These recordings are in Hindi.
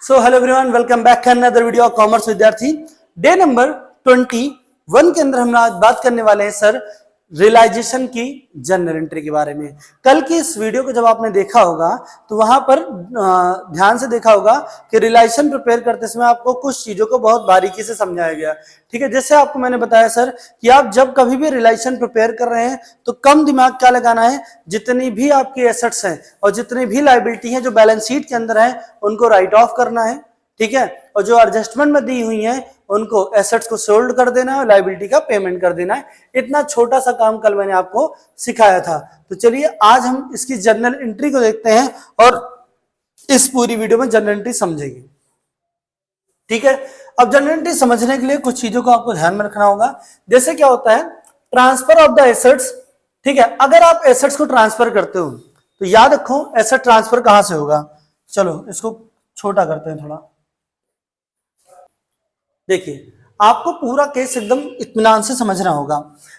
So hello everyone, welcome back to another video of commerce विद्यार्थी। डे नंबर 21 के अंदर हम आज बात करने वाले हैं सर रियलाइजेशन की जर्नल एंट्री के बारे में। कल की इस वीडियो को जब आपने देखा होगा तो वहां पर ध्यान से देखा होगा कि रियलाइजेशन प्रिपेयर करते समय आपको कुछ चीजों को बहुत बारीकी से समझाया गया। ठीक है, जैसे आपको मैंने बताया सर कि आप जब कभी भी रियलाइजेशन प्रिपेयर कर रहे हैं तो कम दिमाग क्या लगाना है, जितनी भी आपकी एसेट्स हैं और जितनी भी लायबिलिटी हैं जो बैलेंस शीट के अंदर है उनको राइट ऑफ करना है। ठीक है, और जो एडजस्टमेंट में दी हुई है उनको एसेट्स को सोल्ड कर देना है और लायबिलिटी का पेमेंट कर देना है। इतना छोटा सा काम कल मैंने आपको सिखाया था। तो चलिए आज हम इसकी जर्नल एंट्री को देखते हैं और इस पूरी वीडियो में जर्नल एंट्री समझेंगे। ठीक है, अब जर्नल एंट्री समझने के लिए कुछ चीजों को आपको ध्यान में रखना होगा। जैसे क्या होता है ट्रांसफर ऑफ द एसेट्स। ठीक है, अगर आप एसेट्स को ट्रांसफर करते हो तो याद रखो एसेट ट्रांसफर कहां से होगा। चलो इसको छोटा करते हैं थोड़ा। देखिए आपको पूरा केस एकदम इत्मीनान से समझना होगा।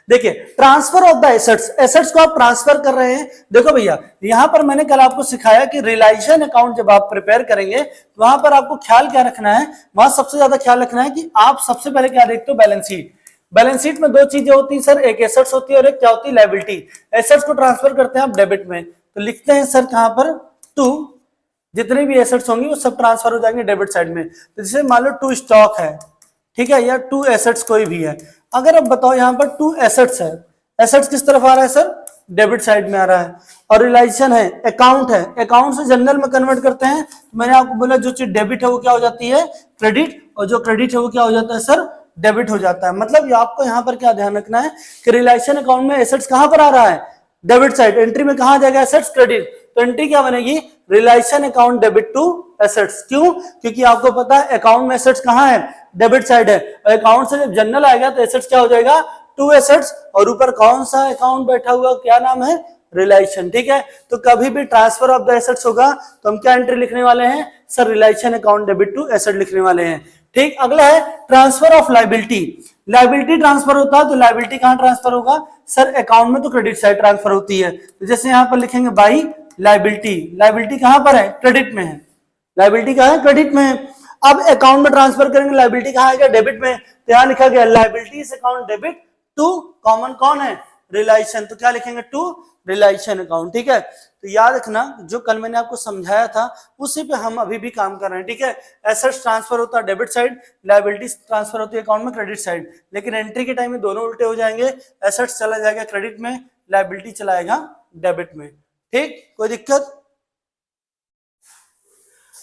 देखिए transfer of the assets, assets को आप ट्रांसफर कर रहे हैं। देखो भैया यहां पर मैंने कल आपको सिखाया कि रियलाइजेशन अकाउंट जब आप प्रिपेयर करेंगे तो वहां पर आपको ख्याल क्या रखना है, वहां सबसे ज्यादा ख्याल रखना है कि आप सबसे पहले क्या देखते हो, बैलेंस शीट। बैलेंस शीट में दो चीजें होती है सर, एक एसेट्स होती है और एक क्या होती है, लायबिलिटी। एसेट्स को ट्रांसफर करते हैं आप डेबिट में, तो लिखते हैं सर कहां पर, टू, जितने भी एसेट्स होंगे वो सब ट्रांसफर हो जाएंगे डेबिट साइड में। तो जैसे मान लो टू स्टॉक है, ठीक है, या टू एसेट्स कोई भी है। अगर अब बताओ यहां पर टू एसेट्स है, एसेट्स किस तरफ आ रहा है सर, डेबिट साइड में आ रहा है। और रियलाइजेशन है, अकाउंट है, अकाउंट से जनरल में कन्वर्ट करते हैं। तो मैंने आपको बोला जो चीज डेबिट है वो क्या हो जाती है, क्रेडिट, और जो क्रेडिट है वो क्या हो जाता है सर, डेबिट हो जाता है। मतलब आपको यहाँ पर क्या ध्यान रखना है कि रियलाइजेशन अकाउंट में एसेट्स कहां पर आ रहा है, डेबिट साइड। एंट्री में कहां जाएगा, एसेट्स क्रेडिट। तो एंट्री क्या बनेगी, realisation account debit to assets. क्यों, क्योंकि आपको पता है अकाउंट में एसेट्स कहां है, डेबिट साइड है। और अकाउंट से जब जनरल आएगा तो एसेट्स क्या हो जाएगा, टू एसेट्स, और ऊपर कौन सा अकाउंट बैठा हुआ, क्या नाम है, रियलाइजेशन। ठीक है, तो कभी भी ट्रांसफर ऑफ द एसेट्स होगा तो हम क्या एंट्री लिखने वाले हैं sir, realisation account debit to asset लिखने वाले हैं। ठीक, अगला है transfer of liability. Liability transfer होता है तो लायबिलिटी कहां ट्रांसफर होगा सर, अकाउंट में तो क्रेडिट साइड ट्रांसफर होती है। तो जैसे यहां पर लिखेंगे बाई लायबिलिटी, लायबिलिटी कहां पर है, क्रेडिट में है, लायबिलिटी कहां है, क्रेडिट में है। अब अकाउंट में ट्रांसफर करेंगे, लायबिलिटी कहां आएगा, डेबिट में। तो यहां लिखा गया liabilities account debit to, common कौन है, रियलाइजेशन। तो क्या लिखेंगे, टू रियलाइजेशन अकाउंट। ठीक है, तो याद रखना जो कल मैंने आपको समझाया था उसी पे हम अभी भी काम कर रहे हैं। ठीक है, एसेट्स ट्रांसफर होता है डेबिट साइड, लायबिलिटीज ट्रांसफर होती है अकाउंट में क्रेडिट साइड। लेकिन एंट्री के टाइम में दोनों उल्टे हो जाएंगे, एसेट्स चला जाएगा क्रेडिट में, लायबिलिटी चलाएगा डेबिट में। ठीक, कोई दिक्कत।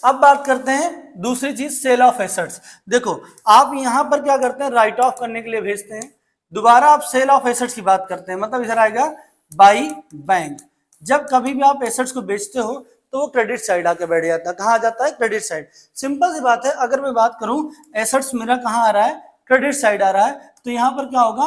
अब बात करते हैं दूसरी चीज, सेल ऑफ एसेट्स। देखो आप यहां पर क्या करते हैं, राइट ऑफ करने के लिए भेजते हैं, दोबारा आप सेल ऑफ एसेट्स की बात करते हैं। मतलब इधर आएगा बाई बैंक। जब कभी भी आप एसेट्स को बेचते हो तो वो क्रेडिट साइड आके बैठ जाता है। कहां आ जाता है, क्रेडिट साइड। सिंपल सी बात है, अगर मैं बात करूं एसेट्स मेरा कहां आ रहा है, क्रेडिट साइड आ रहा है, तो यहां पर क्या होगा,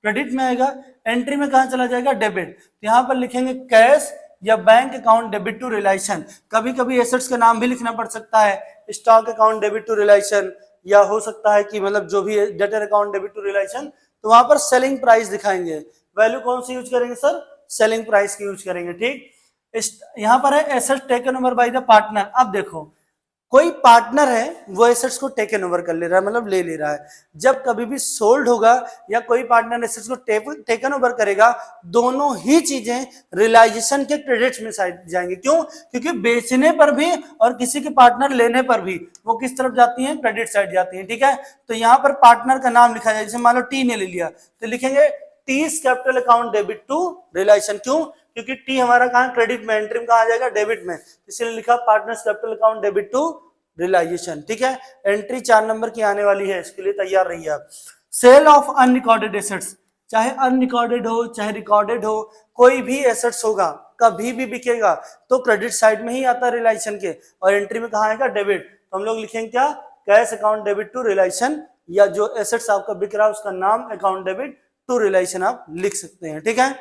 क्रेडिट में आएगा। एंट्री में कहां चला जाएगा, डेबिट। तो यहां पर लिखेंगे कैश या bank account debit to realisation. कभी कभी एसेट्स का नाम भी लिखना पड़ सकता है, stock account debit to realisation, या हो सकता है कि मतलब जो भी debtor account debit to realisation. तो वहां पर सेलिंग प्राइस दिखाएंगे, वैल्यू कौन सी यूज करेंगे सर, सेलिंग प्राइस की यूज करेंगे। ठीक, यहां पर है assets taken over by the partner. अब देखो कोई पार्टनर है वो एसेट्स को टेकन ओवर कर ले रहा है, मतलब ले ले रहा है। जब कभी भी सोल्ड होगा या कोई पार्टनर एसेट्स को टेकन ओवर करेगा, दोनों ही चीजें रियलाइजेशन के क्रेडिट्स में जाएंगे। क्यों, क्योंकि बेचने पर भी और किसी के पार्टनर लेने पर भी वो किस तरफ जाती है, क्रेडिट साइड जाती है। ठीक है, तो यहाँ पर पार्टनर का नाम लिखा जाए, जैसे मान लो टी ने ले लिया तो लिखेंगे T's capital account debit to realisation. क्यों, क्योंकि टी हमारा कहां, क्रेडिट में, एंट्री में कहां आ जाएगा, डेबिट में, इसलिए लिखा partners capital account debit to realisation. ठीक है, एंट्री 4 नंबर की आने वाली है, इसके लिए तैयार रहिए आप। सेल ऑफ अनरिकॉर्डेड एसेट्स, चाहे अनरिकॉर्डेड हो चाहे रिकॉर्डेड हो, कोई भी एसेट्स होगा कभी भी बिकेगा तो क्रेडिट साइड में ही आता है रियलाइजेशन के, और एंट्री में कहां आएगा, डेबिट। तो हम लोग लिखेंगे क्या, cash account debit to realisation, या जो एसेट्स आपका बिक रहा है उसका नाम अकाउंट डेबिट टू रियलाइजेशन आप लिख सकते हैं। ठीक है,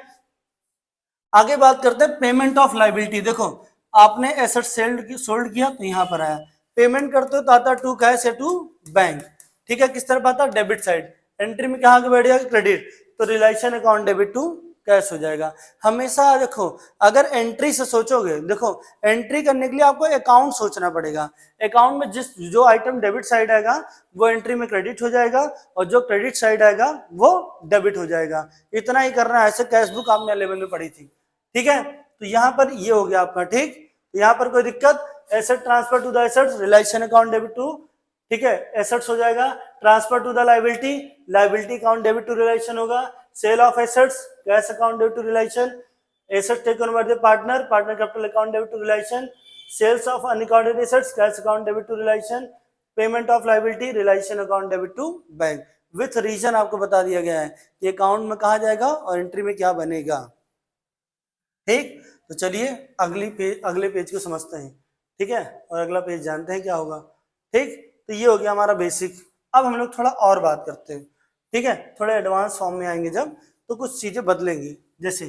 आगे बात करते हैं पेमेंट ऑफ लायबिलिटी। देखो आपने एसेट सोल्ड किया तो यहां पर आया, पेमेंट करते हो तो आता टू कैश या टू बैंक। ठीक है, किस तरफ आता है, डेबिट साइड। एंट्री में कहां बैठ जाएगा, क्रेडिट। तो realisation account debit to cash हो जाएगा। हमेशा देखो अगर एंट्री से सोचोगे, देखो एंट्री करने के लिए आपको अकाउंट सोचना पड़ेगा। अकाउंट में जो आइटम डेबिट साइड आएगा वो एंट्री में क्रेडिट हो जाएगा और जो क्रेडिट साइड आएगा वो डेबिट हो जाएगा। इतना ही करना है। ऐसे कैश बुक आपने 11 में पढ़ी थी, ठीक है। तो यहाँ पर ये हो गया आपका, ठीक। तो यहाँ पर कोई दिक्कत, asset transfer to the assets, realisation account debit to, ठीक है, एसेट्स हो जाएगा। Transfer to the liability, liability account debit to realisation होगा। Sale of assets, cash account debit to realisation. Assets taken by the partner, partner capital account debit to realisation. Sales of unrecorded assets, cash account debit to realisation. Payment of liability, realisation account debit to bank. With reason आपको बता दिया गया है कि अकाउंट में कहा जाएगा और एंट्री में क्या बनेगा, ठीक। तो चलिए अगले पेज को समझते हैं, ठीक है, और अगला पेज जानते हैं क्या होगा, ठीक। तो ये हो गया हमारा बेसिक। अब हम लोग थोड़ा और बात करते हैं, ठीक है। थोड़े एडवांस फॉर्म में आएंगे जब, तो कुछ चीजें बदलेंगी। जैसे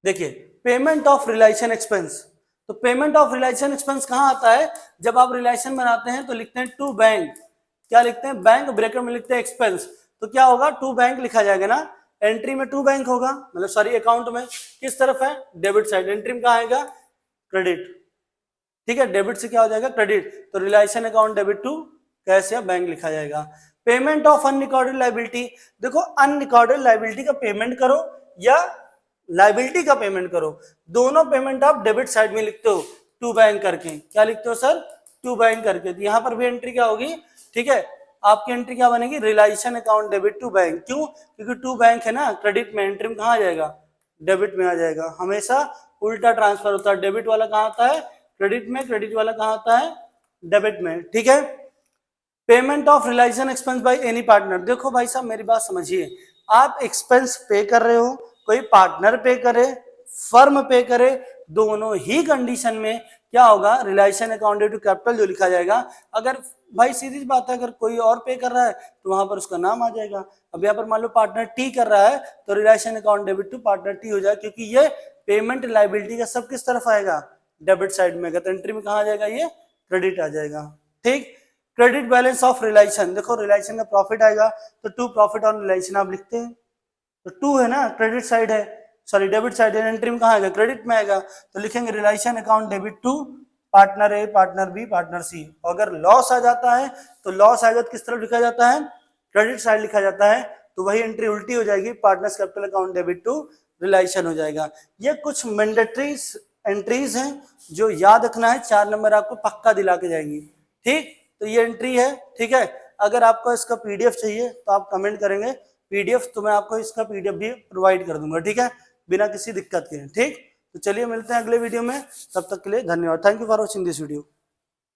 देखिए पेमेंट ऑफ रिलाइजेशन एक्सपेंस। तो पेमेंट ऑफ रिलाइजेशन एक्सपेंस कहाँ आता है, जब आप रिलाइजेशन बनाते हैं तो लिखते हैं टू बैंक, क्या लिखते हैं, बैंक, ब्रैकेट में लिखते हैं एक्सपेंस। तो क्या होगा, टू बैंक लिखा जाएगा ना, एंट्री में टू बैंक होगा, मतलब सॉरी अकाउंट में किस तरफ है, डेबिट साइड, एंट्री में कहाँ आएगा, क्रेडिट, ठीक है। डेबिट से क्या हो जाएगा, क्रेडिट, तो realisation account debit to cash या बैंक लिखा जाएगा। पेमेंट ऑफ अनरिकॉर्डेड लायबिलिटी, देखो अनरिकॉर्डेड लायबिलिटी का पेमेंट करो या लायबिलिटी का पेमेंट करो, दोनों पेमेंट आप डेबिट साइड में लिखते हो टू बैंक करके। क्या लिखते हो सर, टू बैंक करके। तो यहाँ पर भी एंट्री क्या होगी, ठीक है, आपकी एंट्री क्या बनेगी, realisation account debit to bank. क्यों, क्योंकि टू बैंक है ना, क्रेडिट में, एंट्री में कहाँ आ जाएगा, डेबिट में आ जाएगा। हमेशा उल्टा ट्रांसफर होता है, डेबिट वाला कहाँ आता है, क्रेडिट में, क्रेडिट वाला कहाँ आता है, डेबिट में, ठीक है। Payment of realisation expense by any partner, देखो भाई साहब मेरी बात समझिए, आप एक्सपेंस पे कर रहे हो, कोई पार्टनर पे करे, फर्म पे करे, दोनों ही कंडीशन में क्या होगा, realisation account debit to capital जो लिखा जाएगा। अगर भाई सीधी बात है, अगर कोई और पे कर रहा है तो वहां पर उसका नाम आ जाएगा। अब यहाँ पर मान लो पार्टनर टी कर रहा है तो realisation account debit to partner टी हो जाएगा, क्योंकि ये पेमेंट लायबिलिटी का सब किस तरफ आएगा, डेबिट साइड में। तो एंट्री में कहा आ जाएगा, ये क्रेडिट आ जाएगा, ठीक। क्रेडिट बैलेंस ऑफ रिलाइजेशन, देखो रिलाइजेशन का प्रॉफिट आएगा तो टू प्रॉफिट ऑन रिलाइजेशन आप लिखते हैं, तो टू है ना, क्रेडिट साइड है, सॉरी डेबिट साइड है, एंट्री में कहाँ आएगा, क्रेडिट में आएगा, तो लिखेंगे realisation account debit to partner A, partner B, partner C. अगर लॉस आ जाता है तो लॉस आएगा तो किस तरफ लिखा जाता है, क्रेडिट साइड लिखा जाता है, तो वही एंट्री उल्टी हो जाएगी, partners capital account debit to realisation हो जाएगा। ये कुछ मैंडेटरी एंट्रीज हैं जो याद रखना है, 4 नंबर आपको पक्का दिला के जाएंगी, ठीक। तो ये एंट्री है, ठीक है। अगर आपको इसका पीडीएफ चाहिए तो आप कमेंट करेंगे, पीडीएफ तो मैं आपको इसका पीडीएफ भी प्रोवाइड कर दूंगा, ठीक है, बिना किसी दिक्कत के, ठीक। तो चलिए मिलते हैं अगले वीडियो में, तब तक के लिए धन्यवाद। Thank you for watching this video.